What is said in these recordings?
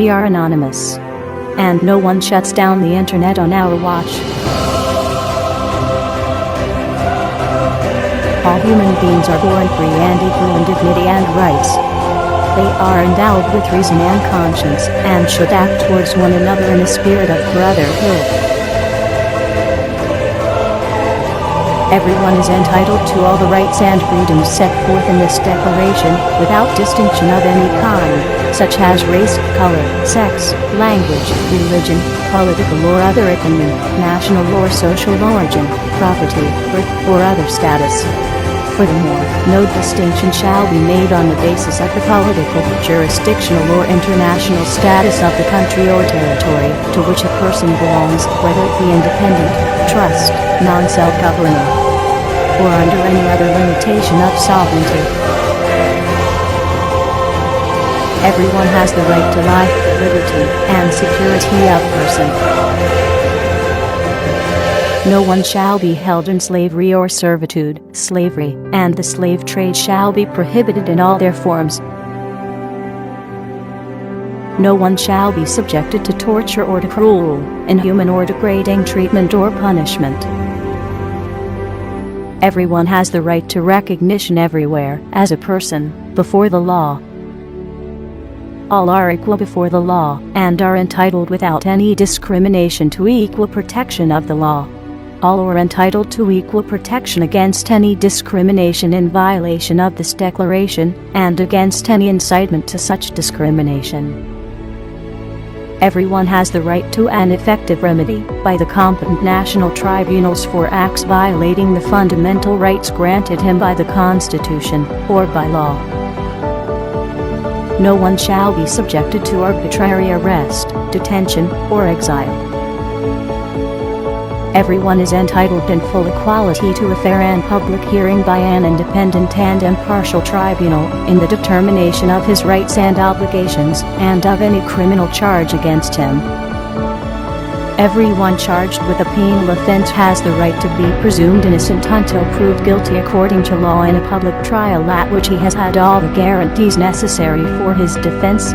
We are anonymous. And no one shuts down the internet on our watch. All human beings are born free and equal in dignity and rights. They are endowed with reason and conscience, and should act towards one another in a spirit of brotherhood. Everyone is entitled to all the rights and freedoms set forth in this declaration, without distinction of any kind, such as race, color, sex, language, religion, political or other ethnicity, national or social origin, property, birth, or other status. Furthermore, no distinction shall be made on the basis of the political, jurisdictional or international status of the country or territory to which a person belongs, whether it be independent, trust, non-self-governing, or under any other limitation of sovereignty. Everyone has the right to life, liberty, and security of person. No one shall be held in slavery or servitude. Slavery and the slave trade shall be prohibited in all their forms. No one shall be subjected to torture or to cruel, inhuman or degrading treatment or punishment. Everyone has the right to recognition everywhere, as a person, before the law. All are equal before the law, and are entitled without any discrimination to equal protection of the law. All are entitled to equal protection against any discrimination in violation of this declaration, and against any incitement to such discrimination. Everyone has the right to an effective remedy by the competent national tribunals for acts violating the fundamental rights granted him by the Constitution, or by law. No one shall be subjected to arbitrary arrest, detention, or exile. Everyone is entitled in full equality to a fair and public hearing by an independent and impartial tribunal, in the determination of his rights and obligations, and of any criminal charge against him. Everyone charged with a penal offense has the right to be presumed innocent until proved guilty according to law in a public trial at which he has had all the guarantees necessary for his defense.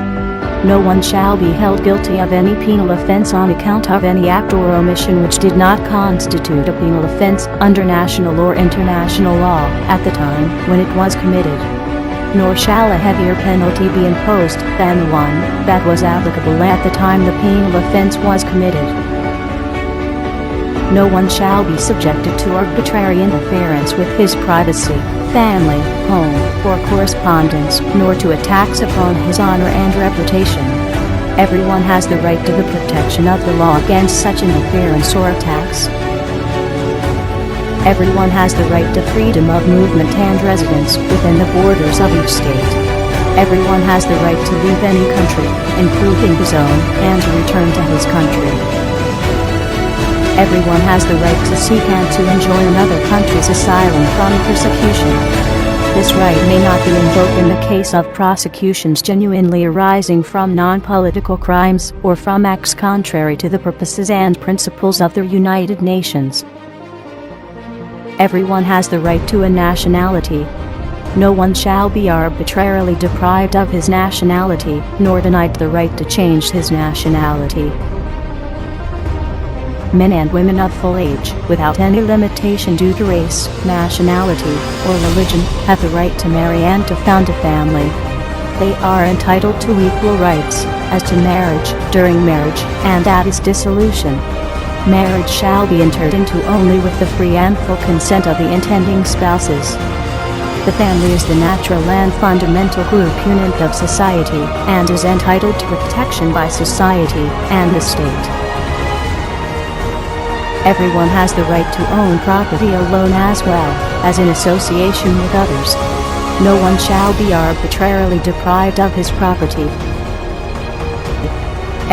No one shall be held guilty of any penal offense on account of any act or omission which did not constitute a penal offense under national or international law at the time when it was committed. Nor shall a heavier penalty be imposed than the one that was applicable at the time the penal offense was committed. No one shall be subjected to arbitrary interference with his privacy, family, home, or correspondence, nor to attacks upon his honor and reputation. Everyone has the right to the protection of the law against such interference or attacks. Everyone has the right to freedom of movement and residence within the borders of each state. Everyone has the right to leave any country, including his own, and to return to his country. Everyone has the right to seek and to enjoy another country's asylum from persecution. This right may not be invoked in the case of prosecutions genuinely arising from non-political crimes or from acts contrary to the purposes and principles of the United Nations. Everyone has the right to a nationality. No one shall be arbitrarily deprived of his nationality, nor denied the right to change his nationality. Men and women of full age, without any limitation due to race, nationality, or religion, have the right to marry and to found a family. They are entitled to equal rights, as to marriage, during marriage, and at its dissolution. Marriage shall be entered into only with the free and full consent of the intending spouses. The family is the natural and fundamental group unit of society, and is entitled to protection by society and the state. Everyone has the right to own property alone as well as in association with others. No one shall be arbitrarily deprived of his property.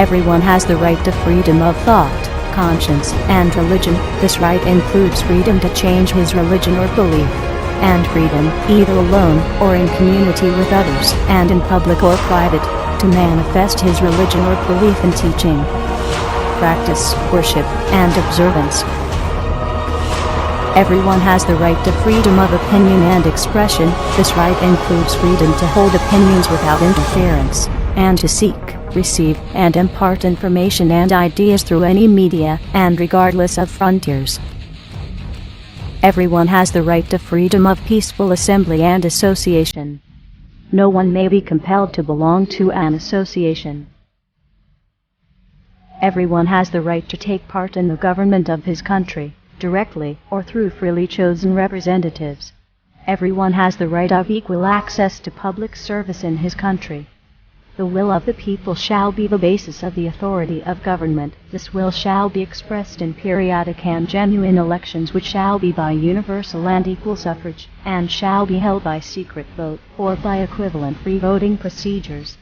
Everyone has the right to freedom of thought, conscience, and religion. This right includes freedom to change his religion or belief, and freedom, either alone or in community with others, and in public or private, to manifest his religion or belief in teaching, practice, worship, and observance. Everyone has the right to freedom of opinion and expression. This right includes freedom to hold opinions without interference, and to seek, receive, and impart information and ideas through any media, and regardless of frontiers. Everyone has the right to freedom of peaceful assembly and association. No one may be compelled to belong to an association. Everyone has the right to take part in the government of his country, directly or through freely chosen representatives. Everyone has the right of equal access to public service in his country. The will of the people shall be the basis of the authority of government. This will shall be expressed in periodic and genuine elections, which shall be by universal and equal suffrage, and shall be held by secret vote, or by equivalent free voting procedures.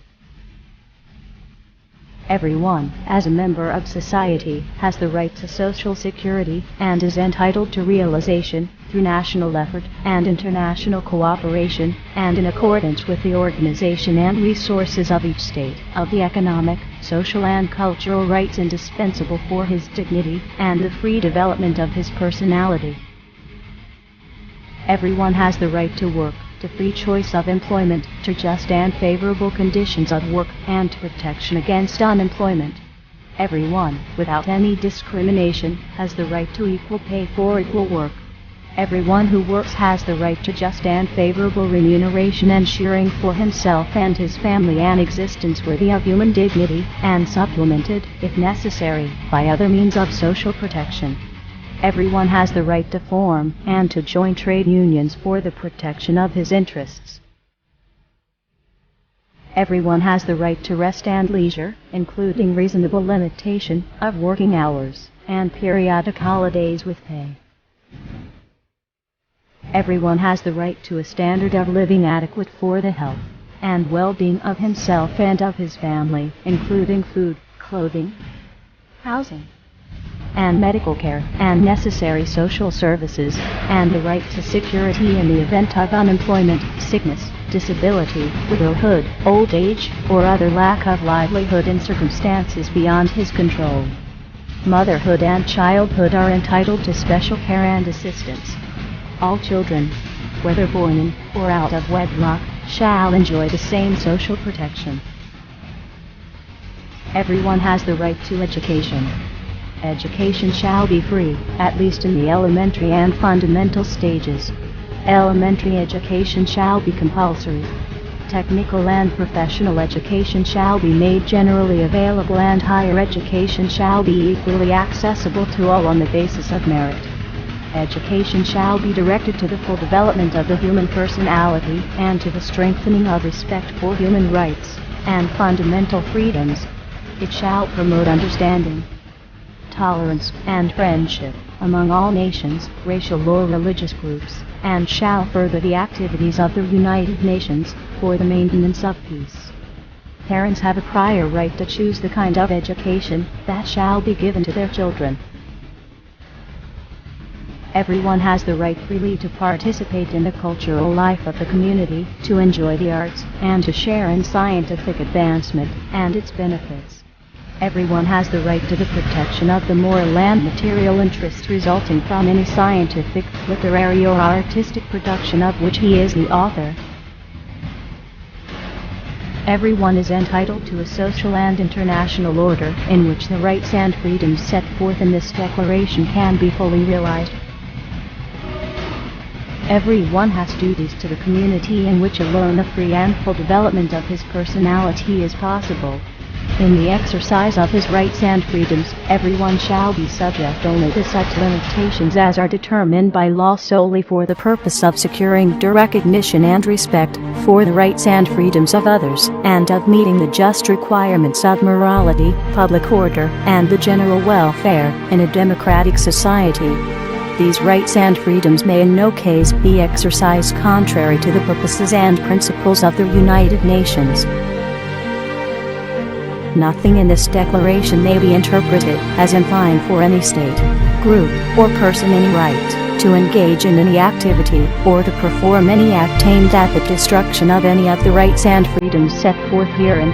Everyone, as a member of society, has the right to social security, and is entitled to realization, through national effort and international cooperation, and in accordance with the organization and resources of each state, of the economic, social and cultural rights indispensable for his dignity, and the free development of his personality. Everyone has the right to work, to free choice of employment, to just and favorable conditions of work, and to protection against unemployment. Everyone, without any discrimination, has the right to equal pay for equal work. Everyone who works has the right to just and favorable remuneration, ensuring for himself and his family an existence worthy of human dignity, and supplemented, if necessary, by other means of social protection. Everyone has the right to form and to join trade unions for the protection of his interests. Everyone has the right to rest and leisure, including reasonable limitation of working hours, and periodic holidays with pay. Everyone has the right to a standard of living adequate for the health and well-being of himself and of his family, including food, clothing, housing, and medical care, and necessary social services, and the right to security in the event of unemployment, sickness, disability, widowhood, old age, or other lack of livelihood in circumstances beyond his control. Motherhood and childhood are entitled to special care and assistance. All children, whether born in or out of wedlock, shall enjoy the same social protection. Everyone has the right to education. Education shall be free, at least in the elementary and fundamental stages. Elementary education shall be compulsory. Technical and professional education shall be made generally available, and higher education shall be equally accessible to all on the basis of merit. Education shall be directed to the full development of the human personality, and to the strengthening of respect for human rights and fundamental freedoms. It shall promote understanding, tolerance, and friendship among all nations, racial or religious groups, and shall further the activities of the United Nations for the maintenance of peace. Parents have a prior right to choose the kind of education that shall be given to their children. Everyone has the right freely to participate in the cultural life of the community, to enjoy the arts, and to share in scientific advancement and its benefits. Everyone has the right to the protection of the moral and material interests resulting from any scientific, literary, or artistic production of which he is the author. Everyone is entitled to a social and international order in which the rights and freedoms set forth in this declaration can be fully realized. Everyone has duties to the community in which alone a free and full development of his personality is possible. In the exercise of his rights and freedoms, everyone shall be subject only to such limitations as are determined by law solely for the purpose of securing due recognition and respect for the rights and freedoms of others, and of meeting the just requirements of morality, public order, and the general welfare in a democratic society. These rights and freedoms may in no case be exercised contrary to the purposes and principles of the United Nations. Nothing in this declaration may be interpreted as implying for any state, group, or person any right to engage in any activity or to perform any act aimed at the destruction of any of the rights and freedoms set forth herein.